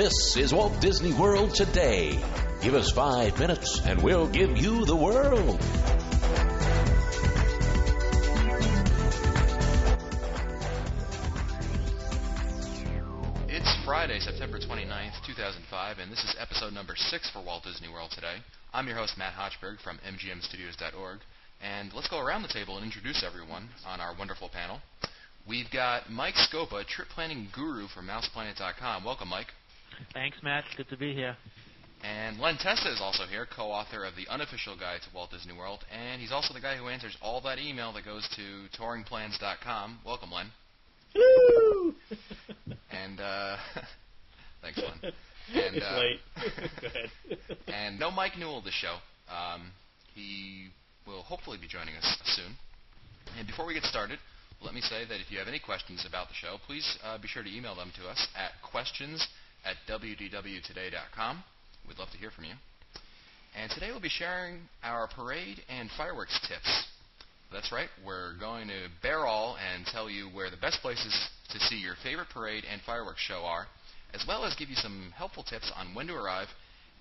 This is Walt Disney World Today. Give us 5 minutes and we'll give you the world. It's Friday, September 29th, 2005, and this is episode number 6 for Walt Disney World Today. I'm your host, Matt Hochberg from mgmstudios.org, and let's go around the table and introduce everyone on our wonderful panel. We've got Mike Scopa, trip planning guru from mouseplanet.com. Welcome, Mike. Thanks, Matt. Good to be here. And Len Testa is also here, co-author of the unofficial guide to Walt Disney World, and he's also the guy who answers all that email that goes to touringplans.com. Welcome, Len. Hello! And, thanks, Len. And, it's late. Go ahead. And no Mike Newell this show. He will hopefully be joining us soon. And before we get started, let me say that if you have any questions about the show, please be sure to email them to us at questions@wdwtoday.com. We'd love to hear from you. And today we'll be sharing our parade and fireworks tips. That's right, we're going to bear all and tell you where the best places to see your favorite parade and fireworks show are, as well as give you some helpful tips on when to arrive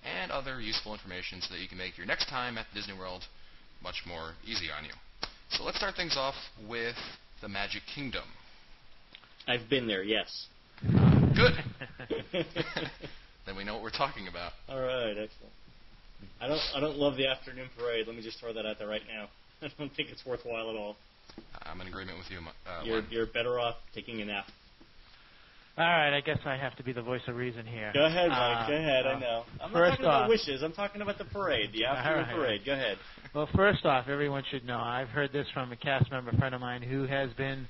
and other useful information so that you can make your next time at Disney World much more easy on you. So let's start things off with the Magic Kingdom. I've been there, yes. Good. Then we know what we're talking about. All right, excellent. I don't love the afternoon parade. Let me just throw that out there right now. I don't think it's worthwhile at all. I'm in agreement with you. You're better off taking a nap. All right, I guess I have to be the voice of reason here. Go ahead, Mike. Go ahead. I know. I'm not talking about wishes. I'm talking about the parade, the afternoon parade. Go ahead. Well, first off, everyone should know, I've heard this from a cast member friend of mine who has been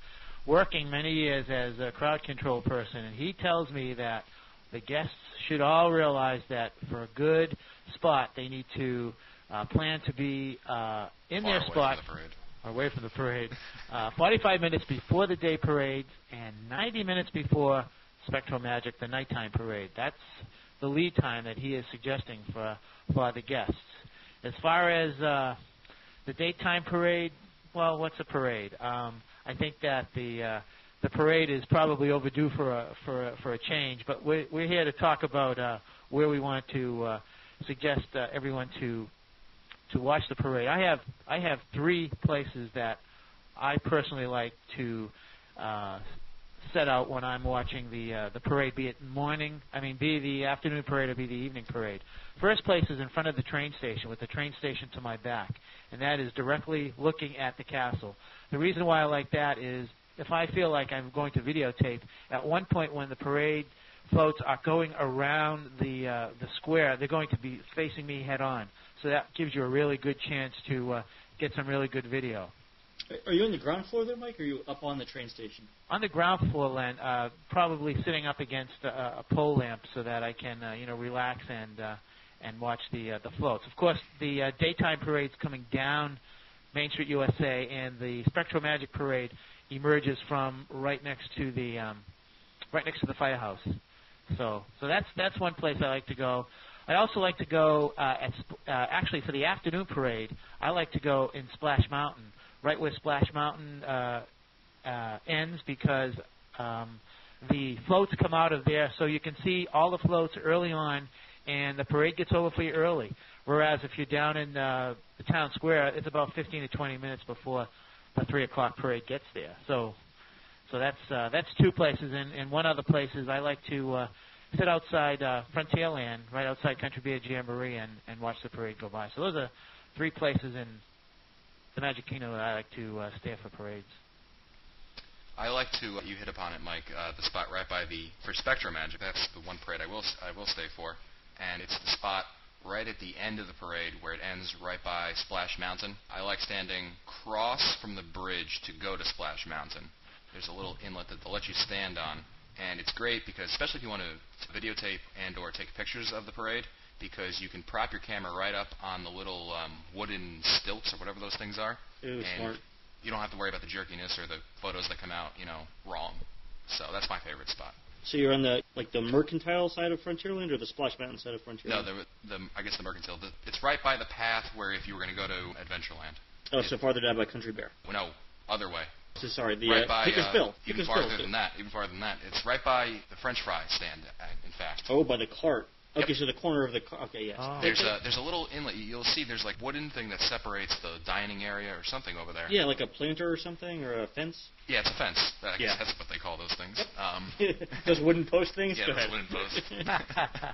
working many years as a crowd control person, and he tells me that the guests should all realize that for a good spot, they need to plan to be in their spot, away from the parade, 45 minutes before the day parade and 90 minutes before Spectral Magic, the nighttime parade. That's the lead time that he is suggesting for the guests. As far as the daytime parade, well, what's a parade? I think that the parade is probably overdue for a change, but we're here to talk about where we want to suggest everyone to watch the parade. I have 3 places that I personally like to set out when I'm watching the parade, be it the afternoon parade or be the evening parade. First place is in front of the train station, with the train station to my back, and that is directly looking at the castle. The reason why I like that is if I feel like I'm going to videotape, at one point when the parade floats are going around the square, they're going to be facing me head on. So that gives you a really good chance to get some really good video. Are you on the ground floor there, Mike, or are you up on the train station? On the ground floor, Len, probably sitting up against a pole lamp so that I can relax and watch the floats. Of course, the daytime parade's coming down Main Street, USA, and the Spectral Magic parade emerges from right next to the firehouse. So that's one place I like to go. I also like to go actually for the afternoon parade. I like to go in Splash Mountain, right where Splash Mountain ends, because the floats come out of there, so you can see all the floats early on, and the parade gets over for you early. Whereas if you're down in the town square, it's about 15 to 20 minutes before the 3 o'clock parade gets there. So that's 2 places, and one other place is I like to sit outside Frontierland, right outside Country Bear Jamboree, and watch the parade go by. So those are 3 places in the Magic Kingdom that I like to stay for parades. I like to, you hit upon it, Mike, the spot right by for Spectral Magic. That's the one parade I will stay for, and it's the spot right at the end of the parade where it ends right by Splash Mountain. I like standing across from the bridge to go to Splash Mountain. There's a little inlet that they'll let you stand on, and it's great because, especially if you want to videotape and or take pictures of the parade, because you can prop your camera right up on the little wooden stilts or whatever those things are. Ooh, and smart. You don't have to worry about the jerkiness or the photos that come out, wrong. So that's my favorite spot. So you're on the mercantile side of Frontierland or the Splash Mountain side of Frontierland? No, I guess the mercantile. It's right by the path where if you were going to go to Adventureland. Oh, so farther down by Country Bear. No, other way. Sorry, the right by Pickersville. Even farther than that. It's right by the French fry stand. In fact. Oh, by the cart. Yep. Okay, so the corner of the cart. Okay, yes. Oh. There's a little inlet. You'll see there's like wooden thing that separates the dining area or something over there. Yeah, like a planter or something, or a fence. Yeah, it's a fence. I guess that's what they call those things. Those wooden post things. Yeah, Go those ahead. wooden posts.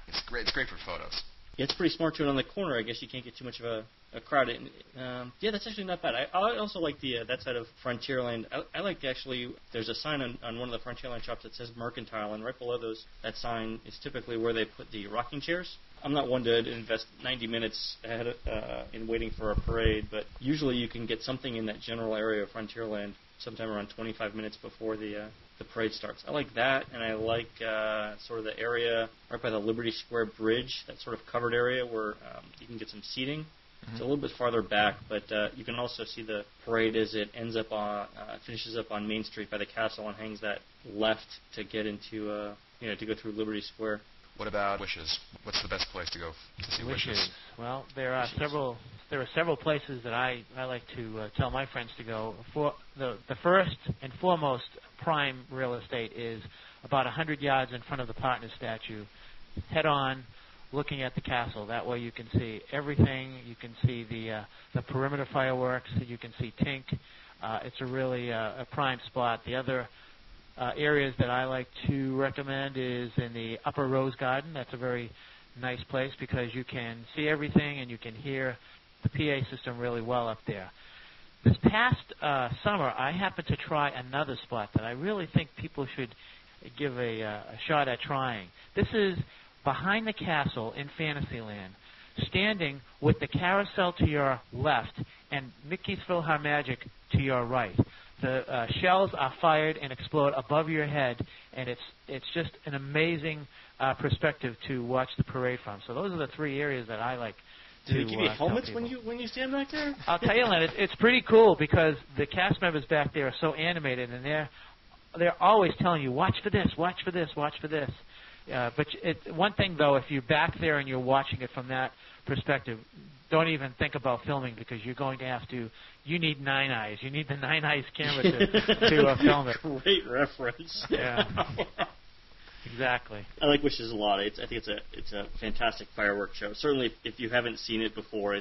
It's great. It's great for photos. Yeah, it's pretty smart to it on the corner. I guess you can't get too much of a crowd. Yeah, that's actually not bad. I also like that side of Frontierland. I like actually. There's a sign on one of the Frontierland shops that says Mercantile, and right below that sign is typically where they put the rocking chairs. I'm not one to invest 90 minutes ahead in waiting for a parade, but usually you can get something in that general area of Frontierland sometime around 25 minutes before the parade starts. I like that, and I like sort of the area right by the Liberty Square Bridge, that sort of covered area where you can get some seating. Mm-hmm. It's a little bit farther back, but you can also see the parade as it finishes up on Main Street by the castle and hangs that left to get into to go through Liberty Square. What about Wishes? What's the best place to go to see Wishes? Well, there are several places that I like to tell my friends to go. For the first and foremost prime real estate is about 100 yards in front of the Partner statue, head on, looking at the castle. That way you can see everything. You can see the perimeter fireworks. You can see Tink. It's a really a prime spot. The other areas that I like to recommend is in the Upper Rose Garden. That's a very nice place because you can see everything and you can hear the PA system really well up there. This past summer, I happened to try another spot that I really think people should give a shot at trying. This is behind the castle in Fantasyland, standing with the carousel to your left and Mickey's PhilharMagic to your right. The shells are fired and explode above your head, and it's just an amazing perspective to watch the parade from. So those are the three areas that I like to. Do they give you helmets when you stand back there? I'll tell you, Len, it's pretty cool because the cast members back there are so animated, and they're always telling you, watch for this, watch for this, watch for this. But one thing, though, if you're back there and you're watching it from that perspective, don't even think about filming because you're going to have to. You need 9 eyes. You need the 9 eyes camera to film it. Great reference. Yeah. Exactly. I like Wishes a lot. I think it's a fantastic fireworks show. Certainly, if you haven't seen it before,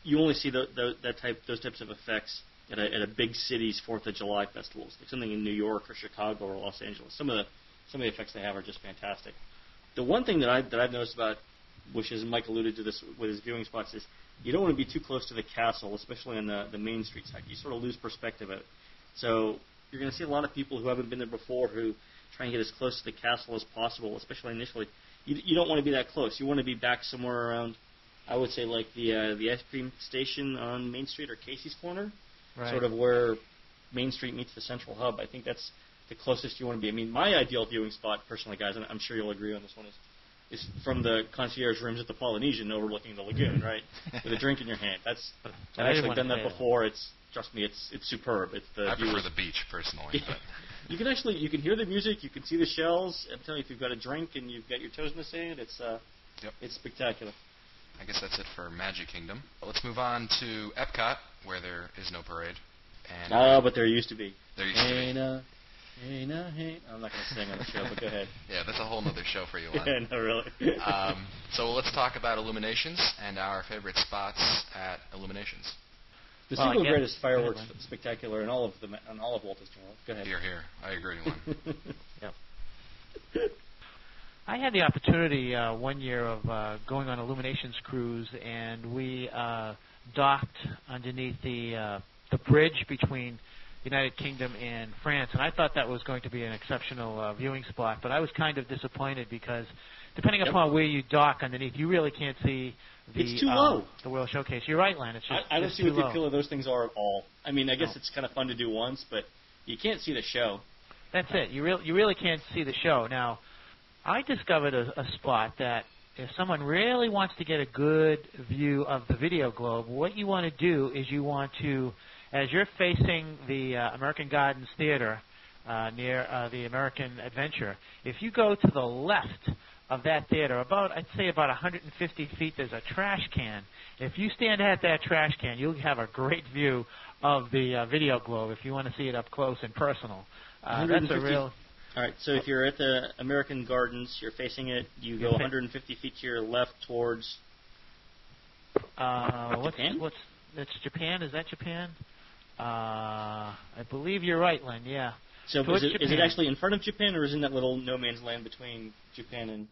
you only see those types of effects at a big city's 4th of July festivals, like something in New York or Chicago or Los Angeles. Some of the effects they have are just fantastic. The one thing that I've noticed about Wishes, and Mike alluded to this with his viewing spots, is you don't want to be too close to the castle, especially on the Main Street side. You sort of lose perspective of it. So you're going to see a lot of people who haven't been there before who try and get as close to the castle as possible, especially initially. You don't want to be that close. You want to be back somewhere around, I would say, like the ice cream station on Main Street or Casey's Corner, right. Sort of where Main Street meets the central hub. I think that's the closest you want to be. I mean, my ideal viewing spot, personally, guys, and I'm sure you'll agree on this one, is from the concierge rooms at the Polynesian overlooking the lagoon, right? With a drink in your hand. I've actually done that before. Trust me, it's superb. I prefer the beach, personally. But. You can hear the music, you can see the shells. I'm telling you, if you've got a drink and you've got your toes in the sand, it's spectacular. I guess that's it for Magic Kingdom. Let's move on to Epcot, where there is no parade. But there used to be. There used to be. Hey, I'm not going to sing on the show, but go ahead. Yeah, that's a whole other show for you, Len. Yeah, no, really. So let's talk about Illuminations and our favorite spots at Illuminations. The single greatest fireworks spectacular in all of Walt Disney World. Go ahead. Here. I agree, Len. Yep. I had the opportunity one year of going on Illuminations cruise, and we docked underneath the bridge between United Kingdom and France, and I thought that was going to be an exceptional viewing spot, but I was kind of disappointed because depending upon where you dock underneath, you really can't see it's too low. The World Showcase. You're right, Len. It's just I don't see what the appeal of those things are at all. I mean, I guess it's kind of fun to do once, but you can't see the show. That's it. You really can't see the show. Now, I discovered a spot that if someone really wants to get a good view of the video globe, what you want to do is you want to, as you're facing the American Gardens Theater near the American Adventure, if you go to the left of that theater, I'd say about 150 feet, there's a trash can. If you stand at that trash can, you'll have a great view of the video globe if you want to see it up close and personal. That's a real... All right, so if you're at the American Gardens, you're facing it, you go 150 feet to your left towards Japan? That's Japan? Is that Japan? I believe you're right, Len, yeah. So is it actually in front of Japan, or is it in that little no man's land between Japan and...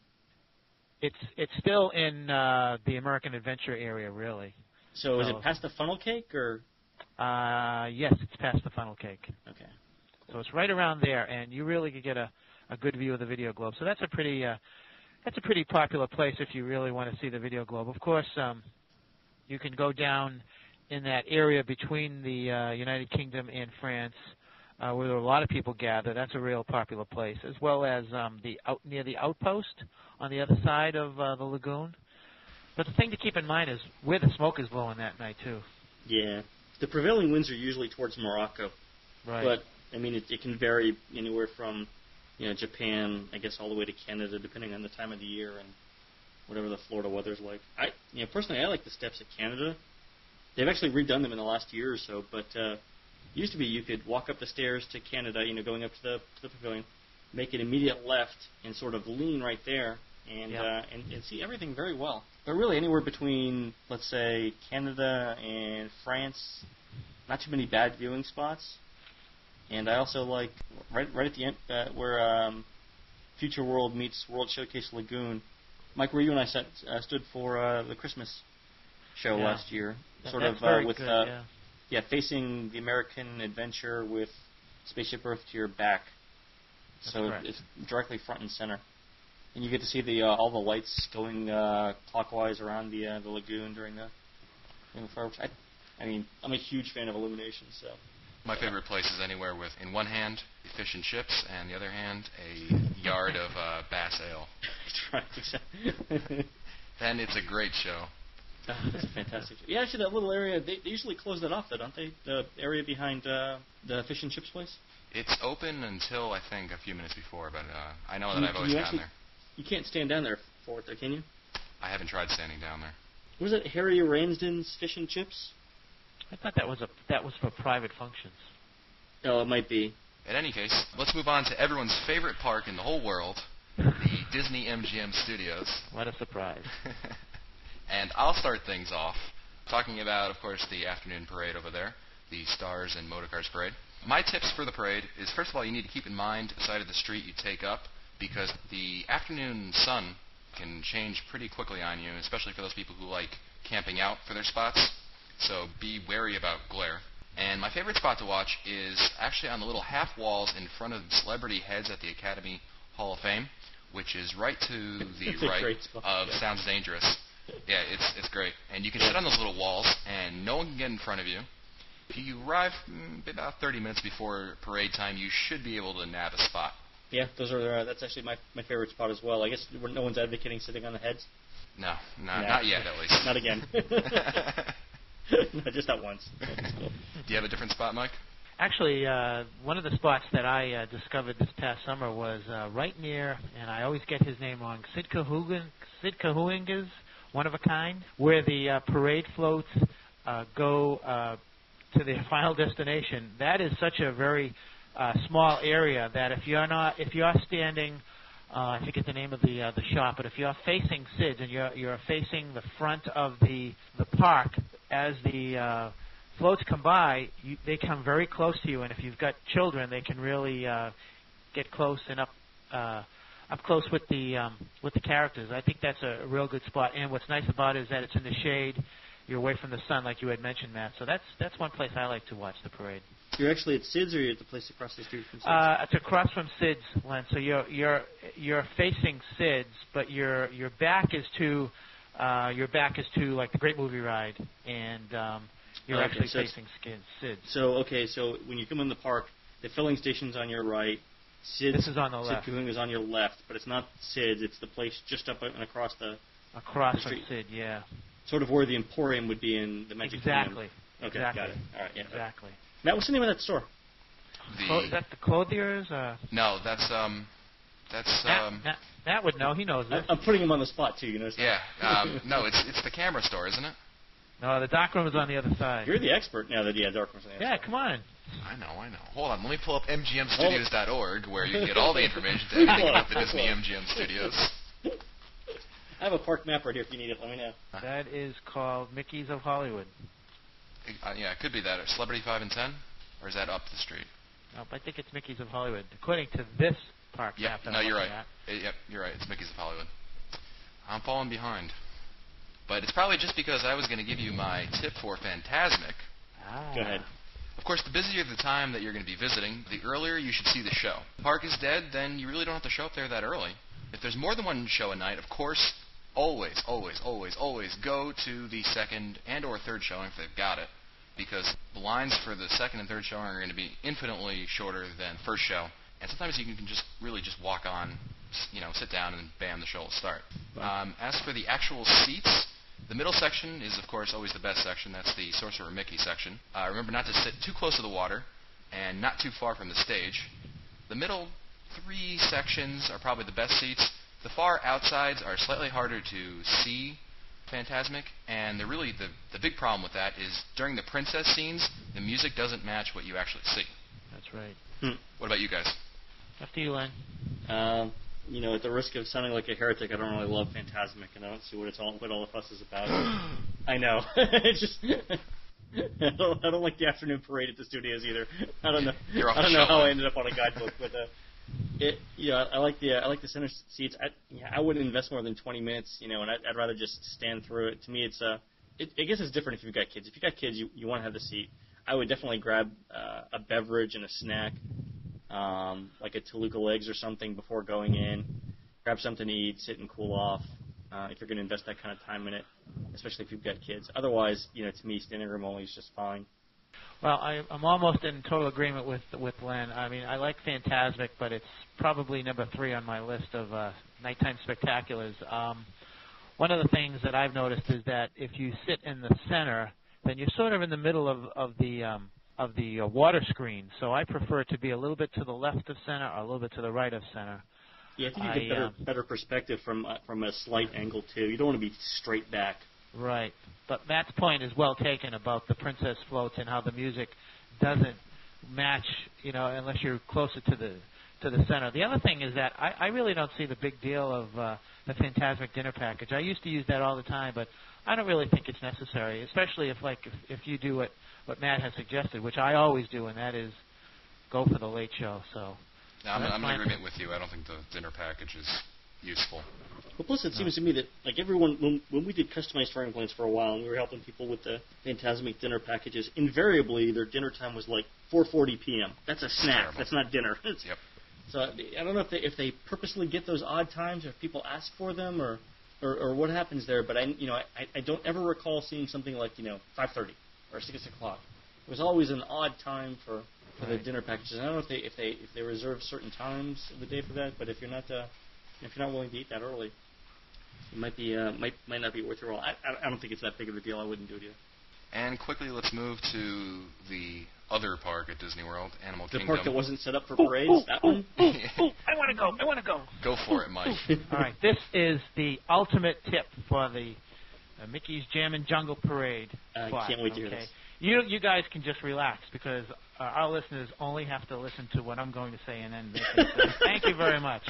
It's still in the American Adventure area, really. So is it past the funnel cake, or...? Yes, it's past the funnel cake. Okay. So it's right around there, and you really could get a good view of the video globe. So that's a pretty popular place if you really want to see the video globe. Of course, you can go down in that area between the United Kingdom and France, where a lot of people gather. That's a real popular place, as well as near the outpost on the other side of the lagoon. But the thing to keep in mind is where the smoke is blowing that night, too. Yeah. The prevailing winds are usually towards Morocco. Right. But, I mean, it can vary anywhere from, Japan, I guess, all the way to Canada, depending on the time of the year and whatever the Florida weather's like. Personally, I like the steps at Canada. They've actually redone them in the last year or so, but it used to be you could walk up the stairs to Canada, going up to the pavilion, make an immediate left, and sort of lean right there, and see everything very well. But really, anywhere between, let's say, Canada and France, not too many bad viewing spots. And I also like right at the end where Future World meets World Showcase Lagoon. Mike, where you and I stood for the Christmas show last year, sort That's of very with good, facing the American Adventure with Spaceship Earth to your back. So it's directly front and center, and you get to see all the lights going clockwise around the lagoon during the fireworks. I'm a huge fan of Illuminations, so. My favorite place is anywhere with, in one hand, fish and chips, and the other hand, a yard of bass ale. That's right, Then it's a great show. Oh, that's a fantastic show. Yeah, actually, that little area, they usually close that off, though, don't they? The area behind the fish and chips place? It's open until, I think, a few minutes before, but I know that I've always gone there. You can't stand down there for it, though, can you? I haven't tried standing down there. Was it Harry Ransden's Fish and Chips? I thought that was for private functions. Oh, it might be. In any case, let's move on to everyone's favorite park in the whole world, the Disney MGM Studios. What a surprise. And I'll start things off talking about, of course, the afternoon parade over there, the Stars and Motorcars Parade. My tips for the parade is, first of all, you need to keep in mind the side of the street you take up, because the afternoon sun can change pretty quickly on you, especially for those people who like camping out for their spots. So be wary about glare. And my favorite spot to watch is actually on the little half walls in front of celebrity heads at the Academy Hall of Fame, which is right to the right of Sounds Dangerous. Yeah, it's great. And you can sit on those little walls, and no one can get in front of you. If you arrive about 30 minutes before parade time, you should be able to nab a spot. Yeah, that's actually my favorite spot as well. I guess no one's advocating sitting on the heads. No, not yet at least. Not again. No, just that once. Do you have a different spot, Mike? Actually, one of the spots that I discovered this past summer was right near, and I always get his name wrong, Sid Cahuenga's One of a Kind, where the parade floats go to their final destination. That is such a very small area that if you're standing, I forget the name of the shop, but if you're facing Sid's and you're facing the front of the park, as the floats come by, they come very close to you, and if you've got children, they can really get close and up close with the characters. I think that's a real good spot. And what's nice about it is that it's in the shade. You're away from the sun, like you had mentioned, Matt. So that's one place I like to watch the parade. You're actually at Sid's, or you're at the place across the street from Sid's? It's across from Sid's, Len. So you're facing Sid's, but your back is to like the Great Movie Ride, and you're actually facing Sid's. So when you come in the park, the filling station's on your right. This is on the left. Sid Cahuenga is on your left, but it's not Sid's. It's the place just up and across the street. From Sid, yeah. Sort of where the Emporium would be in the Magic Kingdom. Okay, got it. All right, yeah. Exactly. Matt, what's the name of that store? Is that the Clothiers? No, that's That's Matt would know. He knows this. I'm putting him on the spot too. You know. yeah. No, it's the camera store, isn't it? No, the dark room is on the other side. You're the expert now that dark room's on the other side. Yeah, come on. I know. Hold on, let me pull up mgmstudios.org where you can get all the information to everything about the Disney MGM Studios. I have a park map right here if you need it. Let me know. That is called Mickey's of Hollywood. Yeah, it could be that. Or Celebrity 5 and 10? Or is that up the street? Nope, I think it's Mickey's of Hollywood, according to this park map. No, you're right. Yep, you're right. It's Mickey's of Hollywood. I'm falling behind. But it's probably just because I was going to give you my tip for Fantasmic. Go ahead. Of course, the busier the time that you're going to be visiting, the earlier you should see the show. If the park is dead, then you really don't have to show up there that early. If there's more than one show a night, of course, always go to the second and or third showing if they've got it, because the lines for the second and third showing are going to be infinitely shorter than first show, and sometimes you can just walk on, sit down, and bam, the show will start. As for the actual seats, the middle section is, of course, always the best section. That's the Sorcerer Mickey section. Remember not to sit too close to the water and not too far from the stage. The middle 3 sections are probably the best seats. The far outsides are slightly harder to see Fantasmic, and the big problem with that is during the princess scenes, the music doesn't match what you actually see. That's right. What about you guys? After you, Len. At the risk of sounding like a heretic, I don't really love Fantasmic, and I don't see what all the fuss is about. I know. It's just I don't like the afternoon parade at the studios either. I don't know. I don't know how I ended up on a guidebook, but I like the center seats. I wouldn't invest more than 20 minutes, and I'd rather just stand through it. To me, I guess it's different if you've got kids. If you've got kids, you want to have the seat. I would definitely grab a beverage and a snack. Like a Toluca legs or something before going in. Grab something to eat, sit and cool off. If you're going to invest that kind of time in it, especially if you've got kids. Otherwise, to me, standing room only is just fine. Well, I'm almost in total agreement with Len. I mean, I like Fantasmic, but it's probably number 3 on my list of nighttime spectaculars. One of the things that I've noticed is that if you sit in the center, then you're sort of in the middle of the water screen, so I prefer to be a little bit to the left of center or a little bit to the right of center. Yeah, I think you get better perspective from a slight angle too. You don't want to be straight back. Right, but Matt's point is well taken about the princess floats and how the music doesn't match, unless you're closer to the center. The other thing is that I really don't see the big deal of the Fantasmic dinner package. I used to use that all the time, but I don't really think it's necessary, especially if you do what Matt has suggested, which I always do, and that is go for the late show. So I'm in agreement with you. I don't think the dinner package is useful. Well, plus it seems to me that everyone, when we did customized touring plans for a while, and we were helping people with the Fantasmic dinner packages, invariably their dinner time was like 4:40 p.m. That's a snack. Terrible. That's not dinner. Yep. So I don't know if they purposely get those odd times, or if people ask for them, or what happens there. But I don't ever recall seeing something like 5:30 or 6 o'clock. It was always an odd time for the dinner packages. I don't know if they reserve certain times of the day for that, but if you're not willing to eat that early, it might not be worth your while. I don't think it's that big of a deal. I wouldn't do it either. And quickly, let's move to the other park at Disney World, Animal The Kingdom. park that wasn't set up for parades. That one. I want to go. Go for it, Mike. All right, this is the ultimate tip for the Mickey's Jammin' Jungle Parade. I spot, can't wait to hear this. You guys can just relax because our listeners only have to listen to what I'm going to say, and then they can say, thank you very much.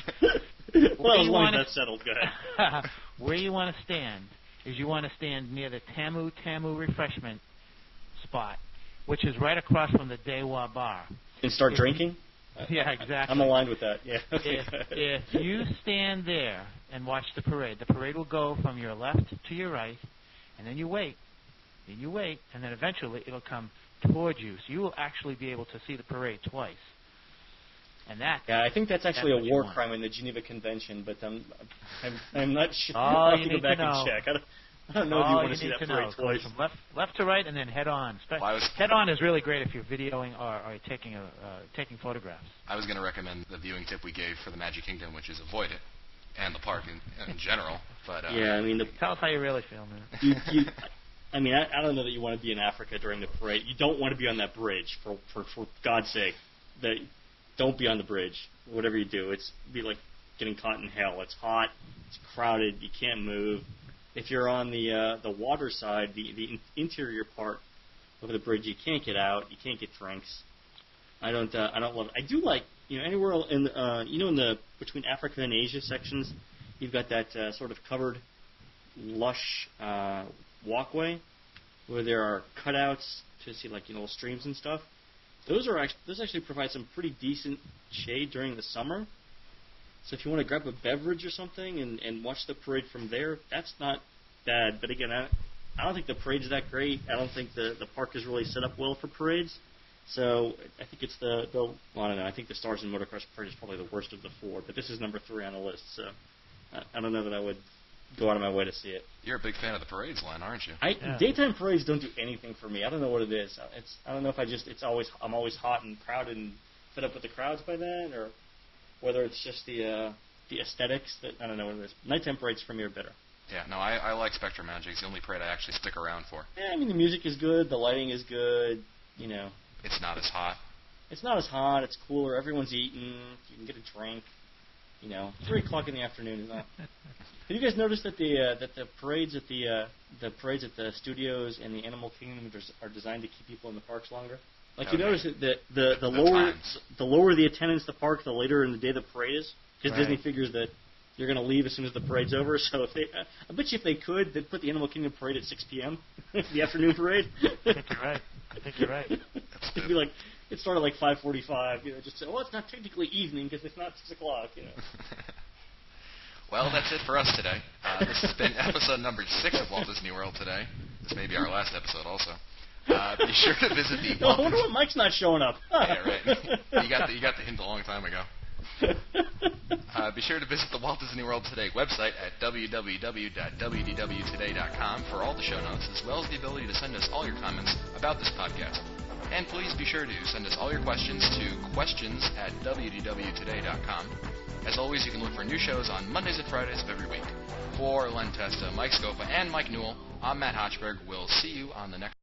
Well, as long as that's settled, go ahead. Where you want to stand is you want to stand near the Tamu refreshment spot, which is right across from the Dewa bar. And start drinking? Yeah, exactly. I'm aligned with that, yeah. If you stand there and watch the parade will go from your left to your right, and then you wait. Then you wait, and then eventually it'll come towards you. So you will actually be able to see the parade twice. And I think that's actually a war crime in the Geneva Convention, but I'm not sure. I'll have to go back and check. I don't know if you want to see that parade twice. From left to right, and then head on. Head on is really great if you're videoing or taking photographs. I was going to recommend the viewing tip we gave for the Magic Kingdom, which is avoid it, and the park in general. But tell us how you really feel, man. I don't know that you want to be in Africa during the parade. You don't want to be on that bridge, for God's sake. Don't be on the bridge. Whatever you do, it's be like getting caught in hell. It's hot, it's crowded, you can't move. If you're on the water side, the interior part of the bridge, you can't get out, you can't get drinks. I don't love it. I do like, anywhere in the between Africa and Asia sections, you've got that sort of covered, lush walkway where there are cutouts to see little streams and stuff. Those actually provide some pretty decent shade during the summer. So if you want to grab a beverage or something and watch the parade from there, that's not bad. But again, I don't think the parade's that great. I don't think the park is really set up well for parades. So I think it's I don't know. I think the Stars and Motocross Parade is probably the worst of the four. But this is number 3 on the list. So I don't know that I would go out of my way to see it. You're a big fan of the parades, Len, aren't you? Daytime parades don't do anything for me. I don't know what it is. I don't know if I'm always hot and crowded and fed up with the crowds by then, or whether it's just the aesthetics that I don't know what it is. Nighttime parades for me are better. Yeah, no, I like Spectrum Magic. It's the only parade I actually stick around for. Yeah, I mean the music is good, the lighting is good. It's not as hot. It's not as hot. It's cooler. Everyone's eating. You can get a drink. 3 o'clock in the afternoon is not. Have you guys noticed that the parades at the studios and the Animal Kingdom are designed to keep people in the parks longer? Notice that the lower the attendance at the park, the later in the day the parade is, because Disney figures that you're going to leave as soon as the parade's over. So I bet you if they could, they'd put the Animal Kingdom parade at 6 p.m. the afternoon parade. I think you're right. It'd be like it started 5:45. Just say, it's not technically evening because it's not 6 o'clock. Well, that's it for us today. This has been episode number 6 of Walt Disney World Today. This may be our last episode also. Be sure to visit the I wonder why Mike's not showing up. Yeah, right. You got the hint a long time ago. Be sure to visit the Walt Disney World Today website at www.wdwtoday.com for all the show notes, as well as the ability to send us all your comments about this podcast. And please be sure to send us all your questions to questions@wdwtoday.com. As always, you can look for new shows on Mondays and Fridays of every week. For Len Testa, Mike Scopa, and Mike Newell, I'm Matt Hochberg. We'll see you on the next